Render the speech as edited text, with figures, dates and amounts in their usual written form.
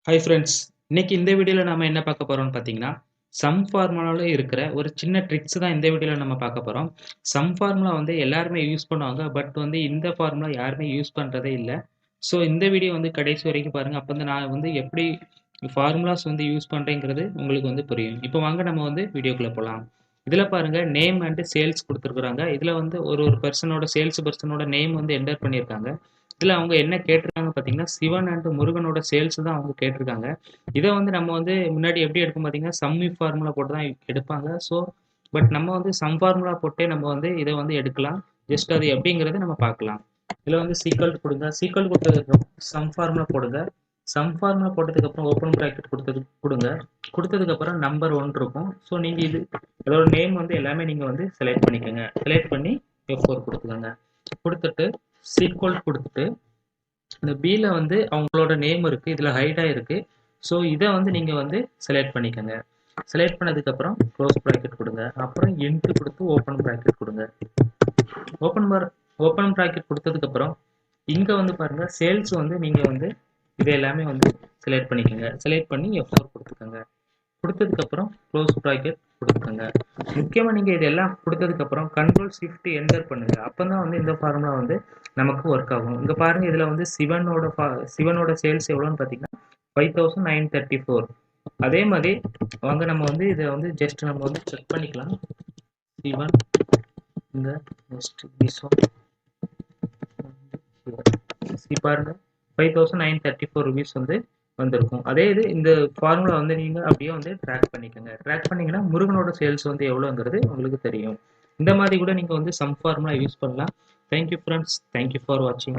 Hi friends, இன்னைக்கு இந்த வீடியோவில் நம்ம என்ன பார்க்க போகிறோம்னு பார்த்தீங்கன்னா, சம் ஃபார்முலாவில் இருக்கிற ஒரு சின்ன ட்ரிக்ஸ் தான் இந்த வீடியோவில் நம்ம பார்க்க போகிறோம். சம் ஃபார்முலா வந்து எல்லாருமே யூஸ் பண்ணுவாங்க, பட் வந்து இந்த ஃபார்முலா யாருமே யூஸ் பண்ணுறதே இல்லை. ஸோ இந்த வீடியோ வந்து கடைசி வரைக்கும் பாருங்கள், அப்போ வந்து நான் வந்து எப்படி ஃபார்முலாஸ் வந்து யூஸ் பண்ணுறேங்கிறது உங்களுக்கு வந்து புரியும். இப்போ வாங்க நம்ம வந்து வீடியோக்குள்ளே போகலாம். இதில் பாருங்கள், நேம் அண்டு சேல்ஸ் கொடுத்துருக்குறாங்க. இதில் வந்து ஒரு ஒரு பர்சனோட சேல்ஸ் பர்சனோட நேம் வந்து என்டர் பண்ணியிருக்காங்க. இதில் அவங்க என்ன கேட்டிருக்காங்க பார்த்தீங்கன்னா, சிவன் அண்ட் முருகனோட சேல்ஸ் தான் அவங்க கேட்டிருக்காங்க. இதை வந்து நம்ம வந்து முன்னாடி எப்படி எடுக்கும் பார்த்தீங்கன்னா, சம்மி ஃபார்முலா போட்டு தான் எடுப்பாங்க. ஸோ பட் நம்ம வந்து சம் ஃபார்முலா போட்டே நம்ம வந்து இதை வந்து எடுக்கலாம். ஜஸ்ட் அது எப்படிங்கிறத நம்ம பார்க்கலாம். இதில் வந்து சீக்வல் கொடுங்க, சீக்வல் கொடுத்ததுக்கப்புறம் சம் ஃபார்முலா போடுங்க. சம் ஃபார்முலா போட்டதுக்கப்புறம் ஓப்பன் ப்ராக்கெட் கொடுங்க. கொடுத்ததுக்கப்புறம் நம்பர் 1 இருக்கும். ஸோ நீங்கள் இதோட நேம் வந்து எல்லாமே நீங்கள் வந்து செலக்ட் பண்ணிக்கோங்க. செலக்ட் பண்ணி F4 கொடுத்துக்கோங்க. கொடுத்துட்டு சீக்வல் கொடுத்துட்டு இந்த பியில் வந்து அவங்களோட நேம் இருக்குது, இதில் ஹைடாக இருக்குது. ஸோ இதை வந்து நீங்கள் வந்து செலக்ட் பண்ணிக்கோங்க. செலக்ட் பண்ணதுக்கப்புறம் க்ளோஸ் ப்ராக்கெட் கொடுங்க. அப்புறம் இன்ட்டு கொடுத்து ஓப்பன் ப்ராக்கெட் கொடுங்க. ஓப்பன் ப்ராக்கெட் கொடுத்ததுக்கப்புறம் இங்கே வந்து பாருங்கள், சேல்ஸ் வந்து நீங்கள் வந்து இது எல்லாமே வந்து செலக்ட் பண்ணிக்கோங்க. செலக்ட் பண்ணி F4 கொடுத்துக்கோங்க. கொடுத்ததுக்கப்புறம் க்ளோஸ் ப்ராக்கெட் கொடுத்துக்கோங்க. முக்கியமாக நீங்கள் இதெல்லாம் கொடுத்ததுக்கப்புறம் கண்ட்ரோல் ஷிஃப்ட் என்டர் பண்ணுங்கள். அப்போ தான் வந்து இந்த ஃபார்முலா வந்து நமக்கு ஒர்க் ஆகும். இங்கே பாருங்கள், இதில் வந்து சிவனோட சேல்ஸ் எவ்வளோன்னு பார்த்தீங்கன்னா 5934. அதே மாதிரி வாங்க நம்ம வந்து இதை வந்து ஜஸ்ட் நம்ம வந்து செக் பண்ணிக்கலாம். சிவன் இங்கே நெக்ஸ்ட் பாருங்க 5934 ருபீஸ் வந்து வந்திருக்கும். அதே இது இந்த ஃபார்முலா வந்து நீங்கள் அப்படியே வந்து ட்ராக் பண்ணிக்கோங்க. ட்ராக் பண்ணிங்கன்னா முருகனோட சேல்ஸ் வந்து எவ்வளோங்கிறது உங்களுக்கு தெரியும். இந்த மாதிரி கூட நீங்கள் வந்து சம் ஃபார்முலா யூஸ் பண்ணலாம். தேங்க்யூ ஃப்ரெண்ட்ஸ், தேங்க்யூ ஃபார் வாட்சிங்.